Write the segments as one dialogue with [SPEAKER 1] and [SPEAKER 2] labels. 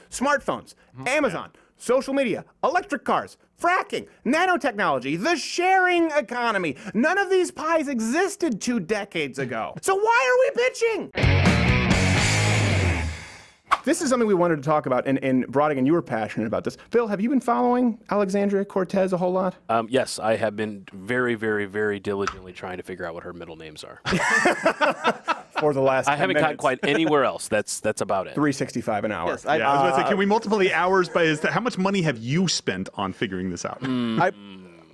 [SPEAKER 1] Smartphones, Amazon, social media, electric cars, fracking, nanotechnology, the sharing economy. None of these pies existed 2 decades ago. So why are we bitching? This is something we wanted to talk about, and Brodigan, you were passionate about this. Phil, have you been following Alexandria Cortez a whole lot?
[SPEAKER 2] Yes, I have been very, very, very diligently trying to figure out what her middle names are.
[SPEAKER 1] For the last 10
[SPEAKER 2] I haven't
[SPEAKER 1] minutes.
[SPEAKER 2] gotten quite anywhere else. That's about it.
[SPEAKER 1] $3.65 an hour.
[SPEAKER 3] Yes, I was about to say, can we multiply the hours by how much money have you spent on figuring this out?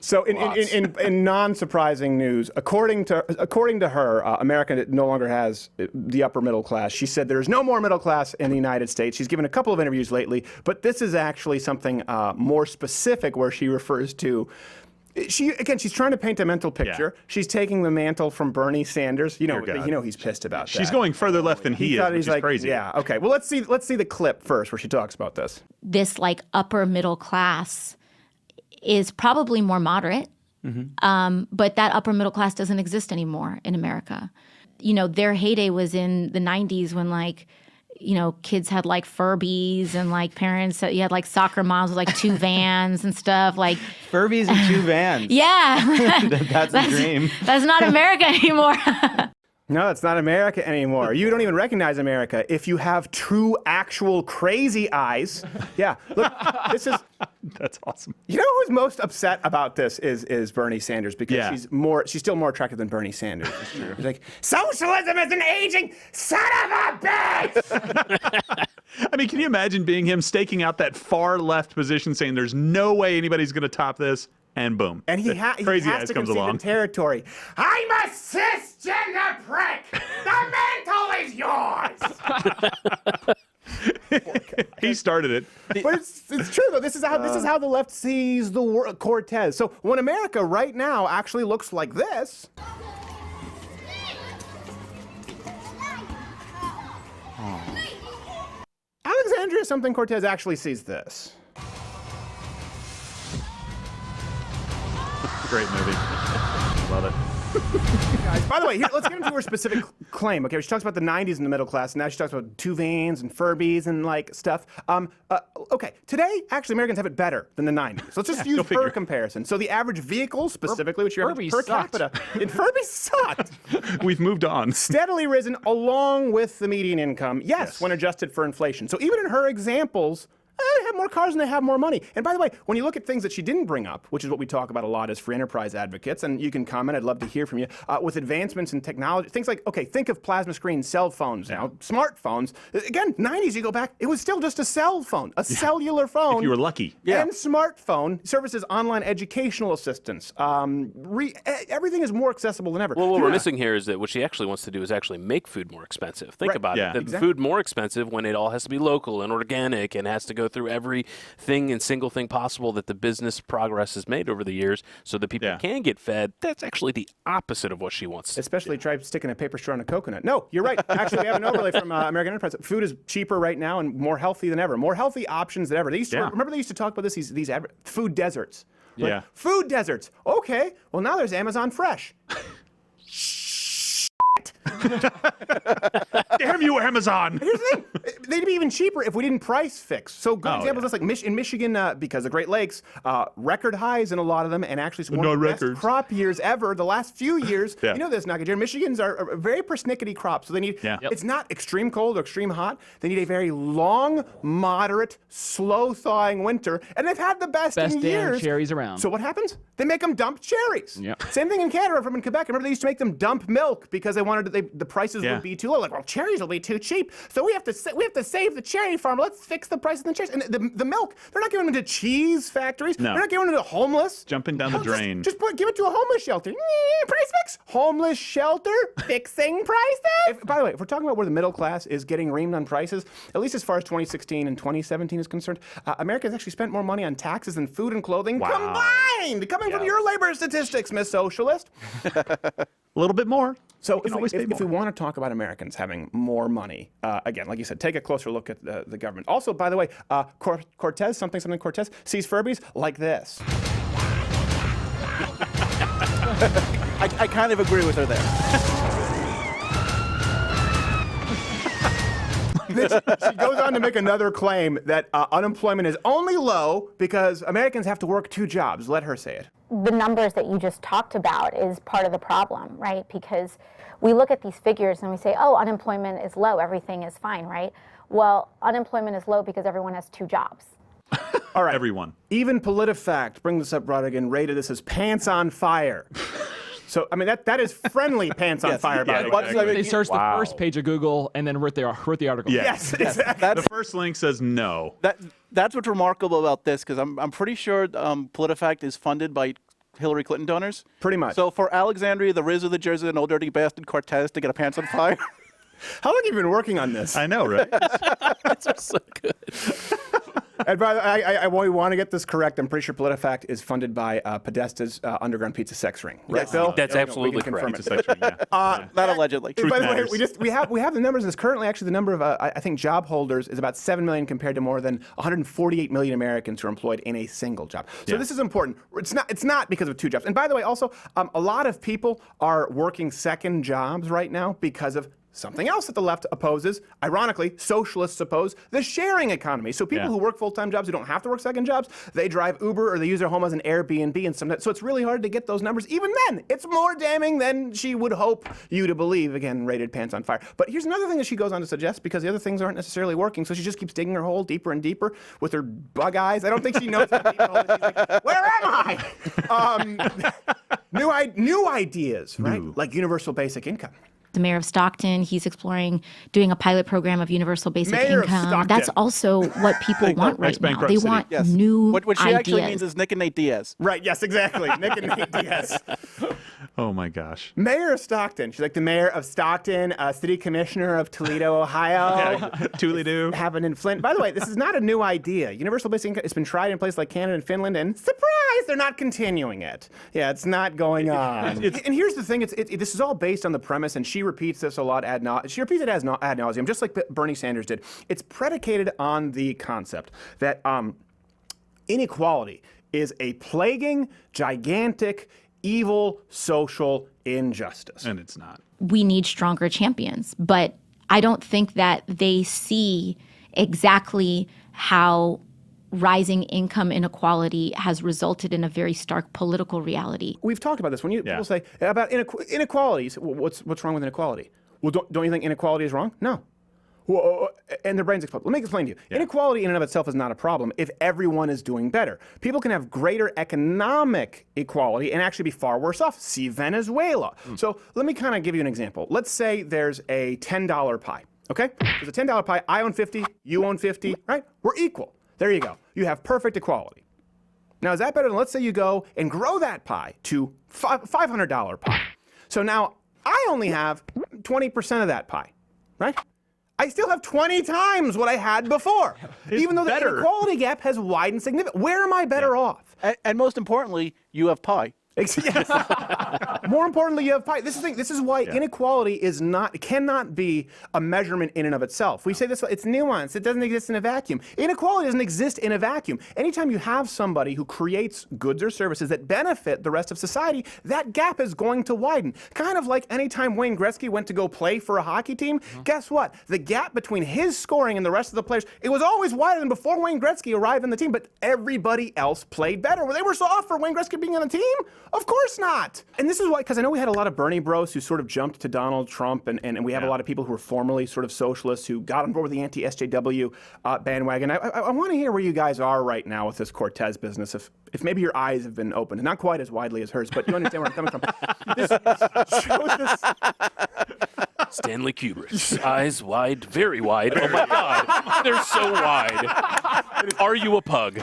[SPEAKER 1] So in non-surprising news, according to her, America no longer has the upper middle class. She said there's no more middle class in the United States. She's given a couple of interviews lately, but this is actually something more specific where she refers to. She's trying to paint a mental picture. Yeah. She's taking the mantle from Bernie Sanders. You know he's pissed about that.
[SPEAKER 3] She's going further left than he is, which is crazy.
[SPEAKER 1] Yeah. Okay. Well, let's see the clip first where she talks about this.
[SPEAKER 4] This like upper middle class is probably more moderate, but that upper middle class doesn't exist anymore in America. You know, their heyday was in the 90s when kids had like Furbies and like parents, you had like soccer moms with like 2 vans and stuff like.
[SPEAKER 5] Furbies and 2 vans.
[SPEAKER 4] Yeah.
[SPEAKER 5] That's a dream.
[SPEAKER 4] That's not America anymore.
[SPEAKER 1] No, it's not America anymore. You don't even recognize America if you have 2 actual crazy eyes. Yeah, look, this is...
[SPEAKER 3] That's awesome.
[SPEAKER 1] You know who's most upset about this is Bernie Sanders, because she's still more attractive than Bernie Sanders. It's true. He's like, socialism is an aging son of a bitch!
[SPEAKER 3] I mean, can you imagine being him staking out that far left position saying there's no way anybody's going to top this? And boom.
[SPEAKER 1] And he has to concede the territory. I'm a cisgender prick. The mantle is yours.
[SPEAKER 3] He started it.
[SPEAKER 1] But it's true though. This is how the left sees the world. Cortez. So when America right now actually looks like this. Alexandria something Cortez actually sees this.
[SPEAKER 3] Great movie. Love it.
[SPEAKER 1] Guys, by the way, let's get into her specific claim. Okay, she talks about the 90s in the middle class, and now she talks about 2 vans and Furbies and like stuff. Okay, today, actually, Americans have it better than the 90s. So let's just use her comparison. So the average vehicle, specifically, which you have per capita, Furbies sucked.
[SPEAKER 3] We've moved on.
[SPEAKER 1] Steadily risen along with the median income, yes, when adjusted for inflation. So even in her examples, they have more cars and they have more money. And by the way, when you look at things that she didn't bring up, which is what we talk about a lot as free enterprise advocates, and you can comment, I'd love to hear from you, with advancements in technology, things like, okay, think of plasma screen cell phones now, smartphones. Again, 90s, you go back, it was still just a cell phone, a cellular phone.
[SPEAKER 3] If you were lucky.
[SPEAKER 1] And smartphone, services, online educational assistance. Everything is more accessible than ever.
[SPEAKER 2] Well, what we're missing here is that what she actually wants to do is actually make food more expensive. Think about it. The food more expensive when it all has to be local and organic and has to go through everything and single thing possible that the business progress has made over the years so that people can get fed. That's actually the opposite of what she wants.
[SPEAKER 1] Especially try sticking a paper straw in a coconut. No, you're right. Actually, we have an overlay from American Enterprise. Food is cheaper right now and more healthy than ever. More healthy options than ever. They used to, remember they used to talk about this, these food deserts. Like, food deserts. Okay, well now there's Amazon Fresh.
[SPEAKER 3] Damn you, Amazon!
[SPEAKER 1] Here's the thing. They'd be even cheaper if we didn't price fix. So good examples, just like in Michigan, because of Great Lakes, record highs in a lot of them, and actually some one of the best crop years ever. The last few years, you know this, Nagajer. Michigans are very persnickety crops, so they need. It's not extreme cold or extreme hot. They need a very long, moderate, slow thawing winter, and they've had the best in years.
[SPEAKER 6] Damn cherries around.
[SPEAKER 1] So what happens? They make them dump cherries. Same thing in Canada, from in Quebec. I remember they used to make them dump milk because they wanted the prices would be too low. Like, well, cherries will be too cheap, so we have to save the cherry farm. Let's fix the prices of the cherries. And the milk, they're not giving them to cheese factories.
[SPEAKER 3] No.
[SPEAKER 1] They're not giving them to homeless.
[SPEAKER 3] Jumping down the drain.
[SPEAKER 1] Just give it to a homeless shelter. Price fix. Homeless shelter fixing prices. By the way, if we're talking about where the middle class is getting reamed on prices, at least as far as 2016 and 2017 is concerned, America has actually spent more money on taxes than food and clothing combined. Coming from your labor statistics, Miss Socialist.
[SPEAKER 3] A little bit more.
[SPEAKER 1] So if we want to talk about Americans having more money, again, like you said, take a closer look at the government. Also, by the way, Cortez, something Cortez, sees Furbies like this.
[SPEAKER 5] I kind of agree with her there.
[SPEAKER 1] She goes on to make another claim that unemployment is only low because Americans have to work 2 jobs. Let her say it.
[SPEAKER 6] The numbers that you just talked about is part of the problem, right? Because we look at these figures and we say, oh, unemployment is low, everything is fine, right? Well, unemployment is low because everyone has 2 jobs.
[SPEAKER 1] All right.
[SPEAKER 3] Everyone.
[SPEAKER 1] Even PolitiFact, bring this up, Rodigan, rated this as pants on fire. So, I mean, that is friendly pants on fire, by the way.
[SPEAKER 3] Exactly.
[SPEAKER 7] They searched the first page of Google and then wrote the article.
[SPEAKER 3] Yeah.
[SPEAKER 1] Yes, exactly.
[SPEAKER 3] The first link says no.
[SPEAKER 5] That's what's remarkable about this, because I'm pretty sure PolitiFact is funded by Hillary Clinton donors.
[SPEAKER 1] Pretty much.
[SPEAKER 5] So for Alexandria, the Riz of the Jersey, and old dirty bastard Cortez to get a pants on fire.
[SPEAKER 1] How long have you been working on this?
[SPEAKER 3] I know, right?
[SPEAKER 2] That's so good.
[SPEAKER 1] And by the way, I want to get this correct. I'm pretty sure PolitiFact is funded by Podesta's Underground Pizza Sex Ring. Right,
[SPEAKER 2] Yes,
[SPEAKER 1] Bill?
[SPEAKER 2] that's absolutely
[SPEAKER 1] we can confirm
[SPEAKER 2] correct.
[SPEAKER 1] it.
[SPEAKER 3] Section, yeah.
[SPEAKER 5] Not allegedly.
[SPEAKER 1] By the way,
[SPEAKER 3] matters.
[SPEAKER 1] we have the numbers. This currently, actually, the number of I think job holders is about 7 million compared to more than 148 million Americans who are employed in a single job. So this is important. It's not because of 2 jobs. And by the way, also a lot of people are working second jobs right now because of something else that the left opposes. Ironically, socialists oppose the sharing economy. So people who work full-time jobs who don't have to work second jobs, they drive Uber or they use their home as an Airbnb and sometimes. So it's really hard to get those numbers. Even then, it's more damning than she would hope you to believe. Again, rated pants on fire. But here's another thing that she goes on to suggest, because the other things aren't necessarily working. So she just keeps digging her hole deeper and deeper with her bug eyes. I don't think she knows how deep the hole is. She's like, where am I? New ideas, right? Like universal basic income.
[SPEAKER 4] The mayor of Stockton, he's exploring doing a pilot program of universal basic
[SPEAKER 1] Mayor of
[SPEAKER 4] income.
[SPEAKER 1] Stockton.
[SPEAKER 4] That's also what people want right now.
[SPEAKER 3] bankrupt
[SPEAKER 4] They
[SPEAKER 3] city.
[SPEAKER 4] want
[SPEAKER 5] Yes.
[SPEAKER 4] new
[SPEAKER 5] What she
[SPEAKER 4] ideas.
[SPEAKER 5] actually means is Nick and Nate Diaz.
[SPEAKER 1] Right, yes, exactly. Nick and Nate Diaz.
[SPEAKER 3] Oh my gosh.
[SPEAKER 1] Mayor of Stockton. She's like the mayor of Stockton, city commissioner of Toledo, Ohio.
[SPEAKER 3] Toodly-doo.
[SPEAKER 1] Happened in Flint. By the way, this is not a new idea. Universal basic income, it's been tried in places like Canada and Finland, and surprise, they're not continuing it. Yeah, it's not going on. And here's the thing, this is all based on the premise, and she repeats this a lot she repeats it as ad nauseum, just like Bernie Sanders did. It's predicated on the concept that inequality is a plaguing, gigantic, evil social injustice.
[SPEAKER 3] And it's not.
[SPEAKER 4] We need stronger champions, but I don't think that they see exactly how rising income inequality has resulted in a very stark political reality.
[SPEAKER 1] We've talked about this. When people say about inequality, you say, well, what's wrong with inequality? Well, don't you think inequality is wrong? No. Well, and their brains explode. Let me explain to you. Inequality in and of itself is not a problem if everyone is doing better. People can have greater economic equality and actually be far worse off. See Venezuela. So let me kind of give you an example. Let's say there's a $10 pie, okay? There's a $10 pie. I own 50, you own 50, right? We're equal. There you go. You have perfect equality. Now, is that better than, let's say you go and grow that pie to $500 pie. So now I only have 20% of that pie, right? I still have 20 times what I had before, even though the inequality gap has widened significantly. Where am I better off?
[SPEAKER 5] And most importantly, you have pie.
[SPEAKER 1] Yes. More importantly, you have pie. This is why inequality cannot be a measurement in and of itself. We say this, it's nuanced. It doesn't exist in a vacuum. Inequality doesn't exist in a vacuum. Anytime you have somebody who creates goods or services that benefit the rest of society, that gap is going to widen. Kind of like anytime Wayne Gretzky went to go play for a hockey team, guess what? The gap between his scoring and the rest of the players, it was always wider than before Wayne Gretzky arrived on the team, but everybody else played better. Well, they were so off for Wayne Gretzky being on the team? Of course not. And this is why, because I know we had a lot of Bernie bros who sort of jumped to Donald Trump, and we have a lot of people who were formerly sort of socialists who got on board with the anti-SJW bandwagon. I want to hear where you guys are right now with this Cortez business, if maybe your eyes have been opened. Not quite as widely as hers, but you understand where I'm coming from. This shows this.
[SPEAKER 2] Stanley Kubrick's eyes wide, very wide. Oh my God, they're so wide. Are you a pug?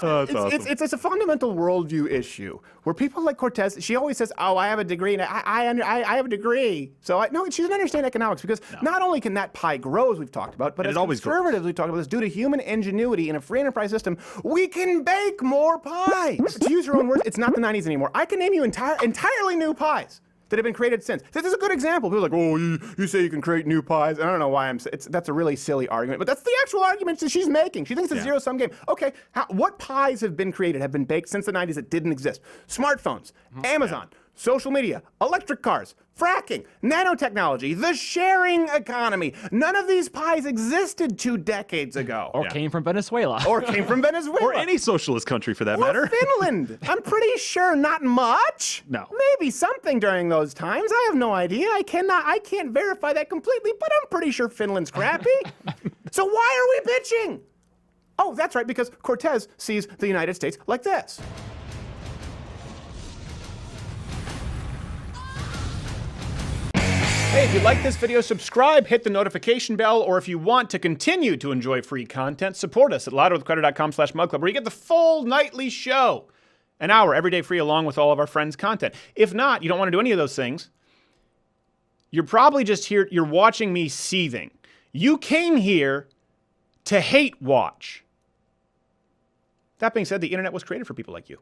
[SPEAKER 3] Oh, that's awesome.
[SPEAKER 1] It's a fundamental worldview issue where people like Cortez, she always says, "Oh, I have a degree, and I have a degree." So no, she doesn't understand economics because not only can that pie grow, as we've talked about, but as conservatives we've talked about this, due to human ingenuity in a free enterprise system, we can bake more pies. To use her own words, it's not the 90s anymore. I can name you entirely new pies that have been created since. This is a good example. People are like, oh, you say you can create new pies. I don't know why that's a really silly argument, but that's the actual argument that she's making. She thinks it's a zero-sum game. Okay, what pies have been created, have been baked since the 90s that didn't exist? Smartphones, Amazon, social media, electric cars, fracking, nanotechnology, the sharing economy. None of these pies existed 2 decades ago.
[SPEAKER 7] Or came from Venezuela.
[SPEAKER 1] Or came from Venezuela.
[SPEAKER 3] Or any socialist country for that matter.
[SPEAKER 1] Finland. I'm pretty sure not much.
[SPEAKER 3] No.
[SPEAKER 1] Maybe something during those times. I have no idea. I can't verify that completely, but I'm pretty sure Finland's crappy. So why are we bitching? Oh, that's right, because Cortez sees the United States like this. Hey, if you like this video, subscribe, hit the notification bell, or if you want to continue to enjoy free content, support us at louderwithcrowder.com/mugclub, where you get the full nightly show, an hour every day free, along with all of our friends' content. If not, you don't want to do any of those things, you're probably just here, you're watching me seething. You came here to hate watch. That being said, the internet was created for people like you.